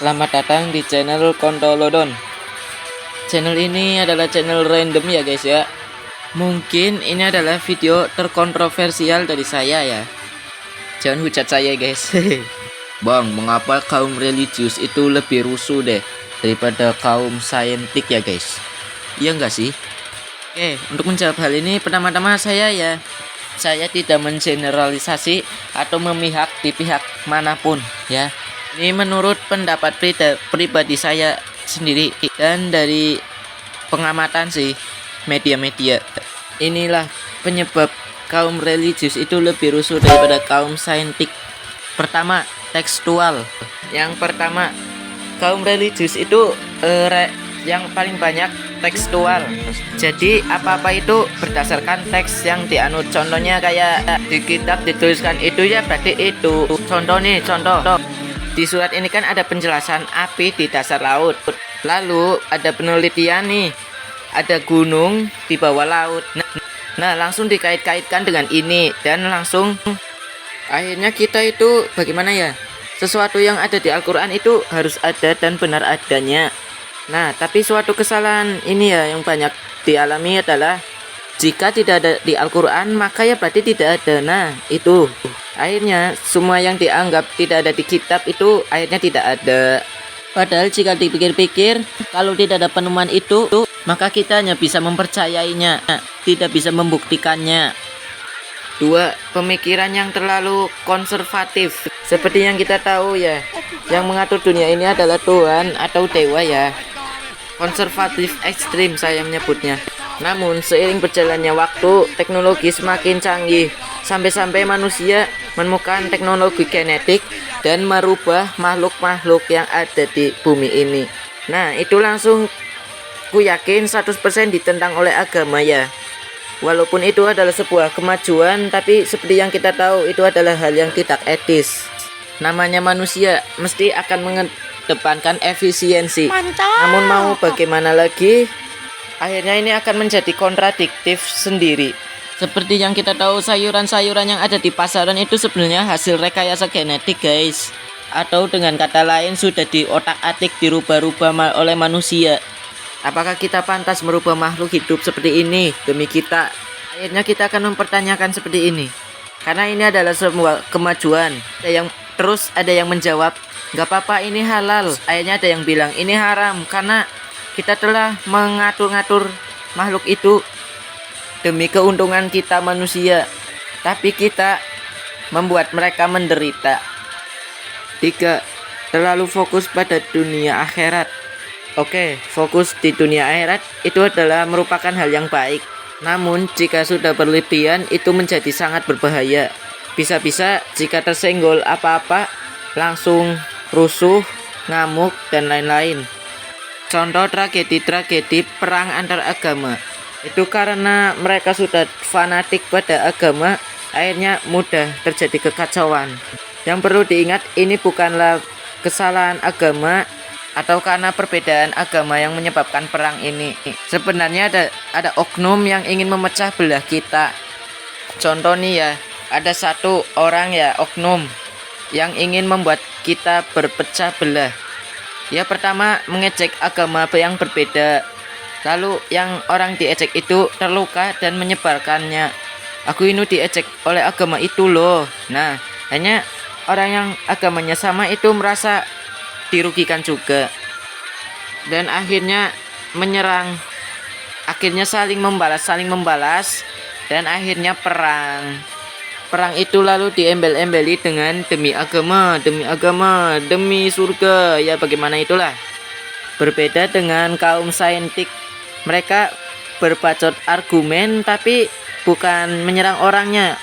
Selamat datang di channel Kontolodon. Channel ini adalah channel random ya guys ya. Mungkin ini adalah video terkontroversial dari saya ya. Jangan hujat saya guys. Bang, mengapa kaum religius itu lebih rusuh deh daripada kaum saintik ya guys? Iya enggak sih? Oke, untuk menjawab hal ini pertama-tama saya tidak mengeneralisasi atau memihak di pihak manapun ya. Ini menurut pendapat pribadi saya sendiri dan dari pengamatan sih media-media. Inilah penyebab kaum religius itu lebih rusuh daripada kaum saintik. Pertama, tekstual. Yang pertama, kaum religius itu yang paling banyak tekstual. Jadi apa-apa itu berdasarkan teks yang dianut. Contohnya kayak di kitab dituliskan itu ya berarti itu. Contoh di surat ini kan ada penjelasan api di dasar laut. Lalu ada penelitian nih, ada gunung di bawah laut. Nah langsung dikait-kaitkan dengan ini dan langsung akhirnya kita itu bagaimana ya? Sesuatu yang ada di Al-Quran itu harus ada dan benar adanya. Nah tapi suatu kesalahan ini ya yang banyak dialami adalah jika tidak ada di Al-Quran maka ya berarti tidak ada. Nah itu akhirnya semua yang dianggap tidak ada di kitab itu akhirnya tidak ada. Padahal jika dipikir-pikir, kalau tidak ada penemuan itu maka kita hanya bisa mempercayainya, tidak bisa membuktikannya. Dua, pemikiran yang terlalu konservatif. Seperti yang kita tahu ya, yang mengatur dunia ini adalah Tuhan atau dewa ya. Konservatif ekstrim saya menyebutnya. Namun seiring berjalannya waktu, teknologi semakin canggih, sampai-sampai manusia menemukan teknologi genetik dan merubah makhluk-makhluk yang ada di bumi ini. Nah itu langsung ku yakin 100% ditentang oleh agama ya. Walaupun itu adalah sebuah kemajuan, tapi seperti yang kita tahu itu adalah hal yang tidak etis. Namanya manusia mesti akan mengedepankan efisiensi. Namun mau bagaimana lagi, akhirnya ini akan menjadi kontradiktif sendiri. Seperti yang kita tahu sayuran-sayuran yang ada di pasaran itu sebenarnya hasil rekayasa genetik guys. Atau dengan kata lain sudah diotak-atik dirubah-rubah oleh manusia. Apakah kita pantas merubah makhluk hidup seperti ini demi kita? Akhirnya kita akan mempertanyakan seperti ini. Karena ini adalah sebuah kemajuan. Ada yang menjawab, gak apa-apa ini halal. Akhirnya ada yang bilang ini haram karena kita telah mengatur-ngatur makhluk itu demi keuntungan kita manusia. Tapi kita membuat mereka menderita. 3. Terlalu fokus pada dunia akhirat. Oke, fokus di dunia akhirat itu adalah merupakan hal yang baik. Namun jika sudah berlebihan itu menjadi sangat berbahaya. Bisa-bisa jika tersenggol apa-apa langsung rusuh, ngamuk dan lain-lain. Contoh tragedi-tragedi perang antar agama. Itu karena mereka sudah fanatik pada agama, akhirnya mudah terjadi kekacauan. Yang perlu diingat ini bukanlah kesalahan agama atau karena perbedaan agama yang menyebabkan perang ini. Sebenarnya ada oknum yang ingin memecah belah kita. Contoh nih ya, ada satu orang ya oknum yang ingin membuat kita berpecah belah. Ya pertama mengejek agama yang berbeda. Lalu yang orang diejek itu terluka dan menyebarkannya. Aku ini diejek oleh agama itu loh. Nah, hanya orang yang agamanya sama itu merasa dirugikan juga. Dan akhirnya menyerang. Akhirnya saling membalas dan akhirnya perang. Perang itu lalu diembel-embeli dengan demi agama, demi surga. Ya bagaimana itulah. Berbeda dengan kaum saintik. Mereka berbacot argumen tapi bukan menyerang orangnya.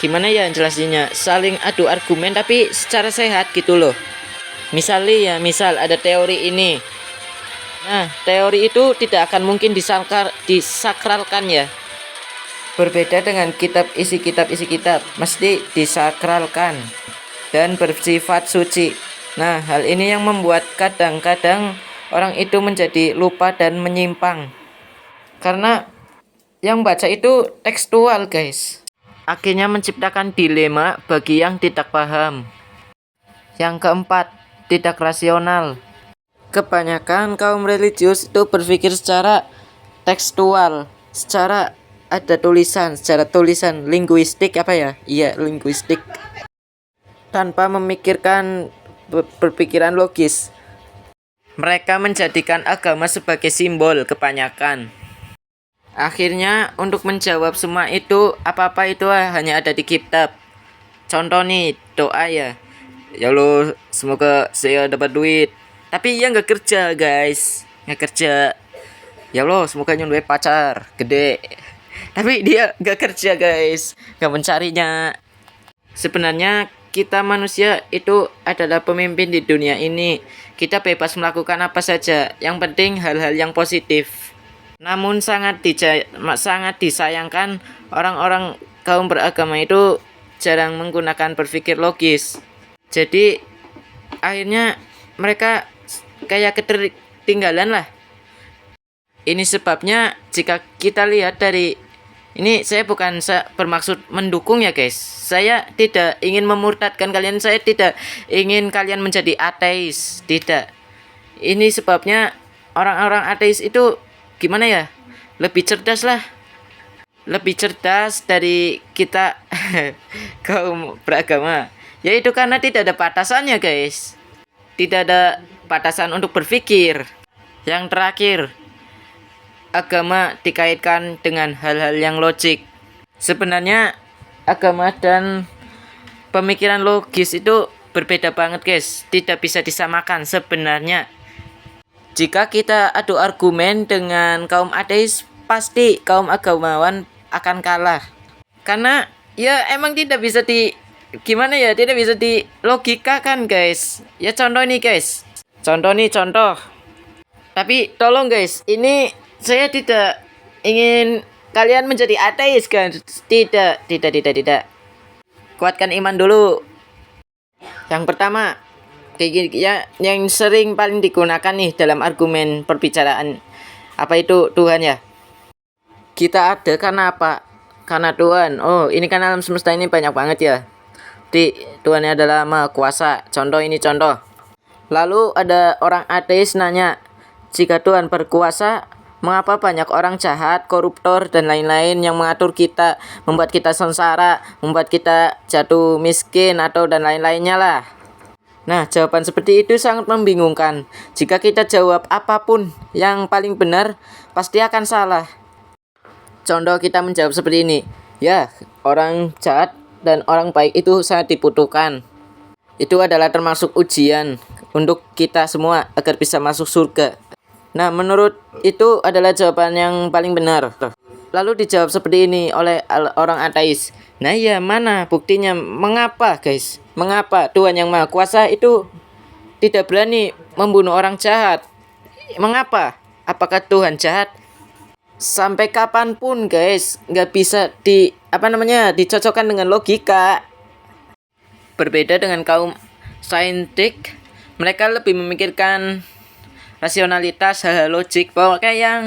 Gimana ya jelasinnya? Saling adu argumen tapi secara sehat gitu loh. Misal ada teori ini. Nah, teori itu tidak akan mungkin disakralkan ya. Berbeda dengan isi kitab, mesti disakralkan dan bersifat suci. Nah, hal ini yang membuat kadang-kadang orang itu menjadi lupa dan menyimpang. Karena yang baca itu tekstual guys. Akhirnya menciptakan dilema bagi yang tidak paham. Yang keempat, tidak rasional. Kebanyakan kaum religius itu berpikir secara tekstual, secara ada tulisan, secara tulisan linguistik apa ya? Iya, linguistik. Tanpa memikirkan berpikiran logis. Mereka menjadikan agama sebagai simbol kebanyakan. Akhirnya untuk menjawab semua itu, apa-apa itu hanya ada di kitab. Contoh nih, doa ya. Ya Allah, semoga saya dapat duit. Tapi ya nggak kerja guys, nggak kerja. Ya Allah, semoga nyuruh pacar gede. Tapi dia nggak kerja guys, nggak mencarinya. Sebenarnya kita manusia itu adalah pemimpin di dunia ini. Kita bebas melakukan apa saja, yang penting hal-hal yang positif. Namun sangat disayangkan orang-orang kaum beragama itu jarang menggunakan berpikir logis. Jadi akhirnya mereka kayak ketertinggalan lah. Ini sebabnya jika kita lihat dari ini, saya bukan bermaksud mendukung ya guys. Saya tidak ingin memurtadkan kalian. Saya tidak ingin kalian menjadi ateis. Tidak. Ini sebabnya orang-orang ateis itu gimana ya? Lebih cerdas lah. Lebih cerdas dari kita kaum beragama. Yaitu karena tidak ada batasannya guys. Tidak ada batasan untuk berpikir. Yang terakhir, agama dikaitkan dengan hal-hal yang logik. Sebenarnya agama dan pemikiran logis itu berbeda banget guys. Tidak bisa disamakan sebenarnya. Jika kita adu argumen dengan kaum ateis, pasti kaum agamawan akan kalah. Karena ya emang tidak bisa gimana ya, tidak bisa dilogikakan guys. Ya contoh nih guys. Contoh. Tapi tolong guys, ini saya tidak ingin kalian menjadi ateis kan? Tidak. Kuatkan iman dulu. Yang pertama, kayak gini ya, yang sering paling digunakan nih dalam argumen perbicaraan, apa itu Tuhan ya? Kita ada karena apa? Karena Tuhan. Oh, ini kan alam semesta ini banyak banget ya. Tuhan adalah Maha Kuasa. Contoh. Lalu ada orang ateis nanya, jika Tuhan berkuasa, mengapa banyak orang jahat, koruptor, dan lain-lain yang mengatur kita, membuat kita sengsara, membuat kita jatuh miskin, atau dan lain-lainnya lah. Nah, jawaban seperti itu sangat membingungkan. Jika kita jawab apapun yang paling benar, pasti akan salah. Contoh kita menjawab seperti ini. Ya, orang jahat dan orang baik itu sangat dibutuhkan. Itu adalah termasuk ujian untuk kita semua agar bisa masuk surga. Nah, menurut itu adalah jawaban yang paling benar. Lalu dijawab seperti ini oleh orang ateis. Nah ya, mana buktinya? Mengapa guys? Mengapa Tuhan yang Maha Kuasa itu tidak berani membunuh orang jahat? Mengapa? Apakah Tuhan jahat? Sampai kapanpun guys, nggak bisa dicocokkan dengan logika. Berbeda dengan kaum saintik, mereka lebih memikirkan rasionalitas, hal-hal logik, pokoknya yang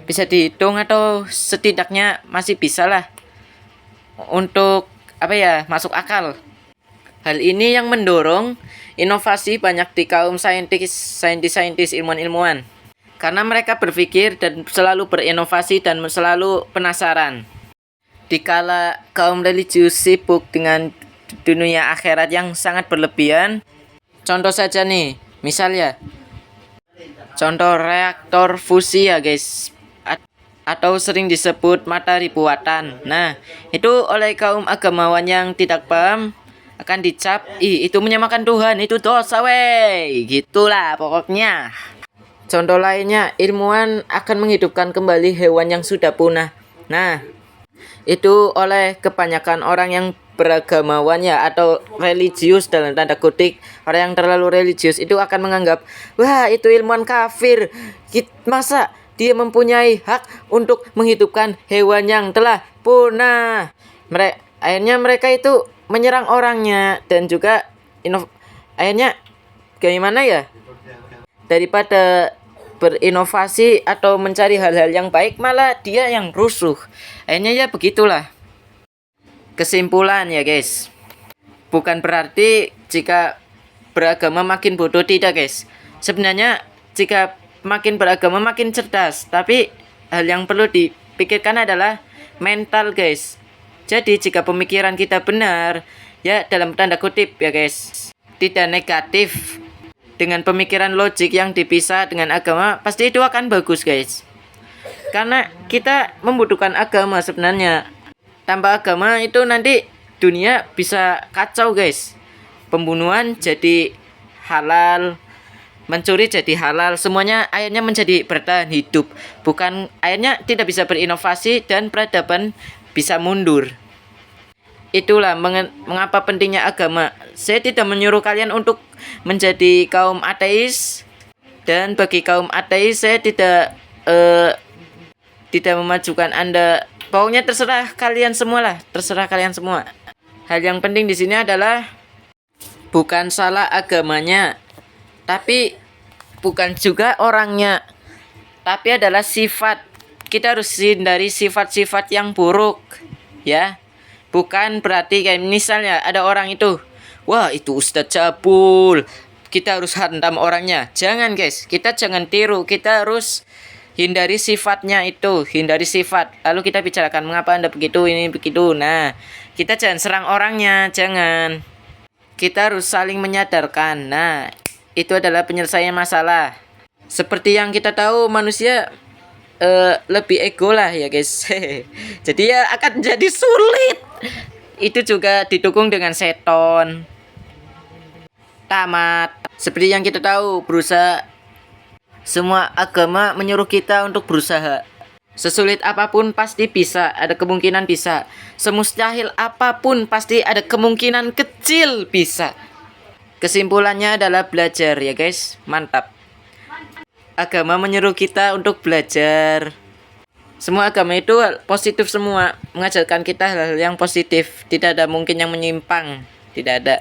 bisa dihitung atau setidaknya masih bisa lah untuk masuk akal. Hal ini yang mendorong inovasi banyak di kaum saintis, ilmuwan-ilmuwan. Karena mereka berpikir dan selalu berinovasi dan selalu penasaran. Dikala kaum religius sibuk dengan dunia akhirat yang sangat berlebihan, contoh saja nih, misalnya contoh reaktor fusi ya guys, atau sering disebut matahari buatan. Nah, itu oleh kaum agamawan yang tidak paham akan dicap, itu menyamakan Tuhan, itu dosa wey. Gitulah pokoknya. Contoh lainnya, ilmuwan akan menghidupkan kembali hewan yang sudah punah. Nah, itu oleh kebanyakan orang yang beragamawan ya, atau religius dalam tanda kutip. Orang yang terlalu religius itu akan menganggap, wah itu ilmuwan kafir. Masa dia mempunyai hak untuk menghidupkan hewan yang telah punah? Akhirnya mereka itu menyerang orangnya. Dan juga akhirnya gimana ya, daripada berinovasi atau mencari hal-hal yang baik, malah dia yang rusuh. Akhirnya ya begitulah. Kesimpulan ya guys, bukan berarti jika beragama makin bodoh, tidak guys. Sebenarnya jika makin beragama makin cerdas, tapi hal yang perlu dipikirkan adalah mental guys. Jadi jika pemikiran kita benar, ya dalam tanda kutip ya guys, tidak negatif, dengan pemikiran logik yang dipisah dengan agama, pasti itu akan bagus guys. Karena kita membutuhkan agama sebenarnya. Tanpa agama itu nanti dunia bisa kacau guys. Pembunuhan jadi halal, mencuri jadi halal, semuanya akhirnya menjadi bertahan hidup. Bukan, akhirnya tidak bisa berinovasi dan peradaban bisa mundur. Itulah mengapa pentingnya agama. Saya tidak menyuruh kalian untuk menjadi kaum ateis, dan bagi kaum ateis saya tidak memajukan Anda. Pokoknya terserah kalian semua lah, terserah kalian semua. Hal yang penting di sini adalah bukan salah agamanya, tapi bukan juga orangnya, tapi adalah sifat. Kita harus hindari sifat-sifat yang buruk, ya. Bukan berarti kayak misalnya ada orang itu, wah itu Ustadz cabul, kita harus hantam orangnya. Jangan guys, kita jangan tiru, kita harus hindari sifatnya itu, hindari sifat. Lalu kita bicarakan mengapa Anda begitu, ini begitu. Nah, kita jangan serang orangnya, jangan. Kita harus saling menyadarkan. Nah, itu adalah penyelesaian masalah. Seperti yang kita tahu manusia lebih ego lah ya guys. Jadi ya akan jadi sulit. Itu juga didukung dengan seton. Tamat. Seperti yang kita tahu, berusaha. Semua agama menyuruh kita untuk berusaha. Sesulit apapun pasti bisa, ada kemungkinan bisa. Semustahil apapun pasti ada kemungkinan kecil bisa. Kesimpulannya adalah belajar ya guys. Mantap. Agama menyuruh kita untuk belajar. Semua agama itu positif semua, mengajarkan kita hal-hal yang positif. Tidak ada mungkin yang menyimpang, tidak ada.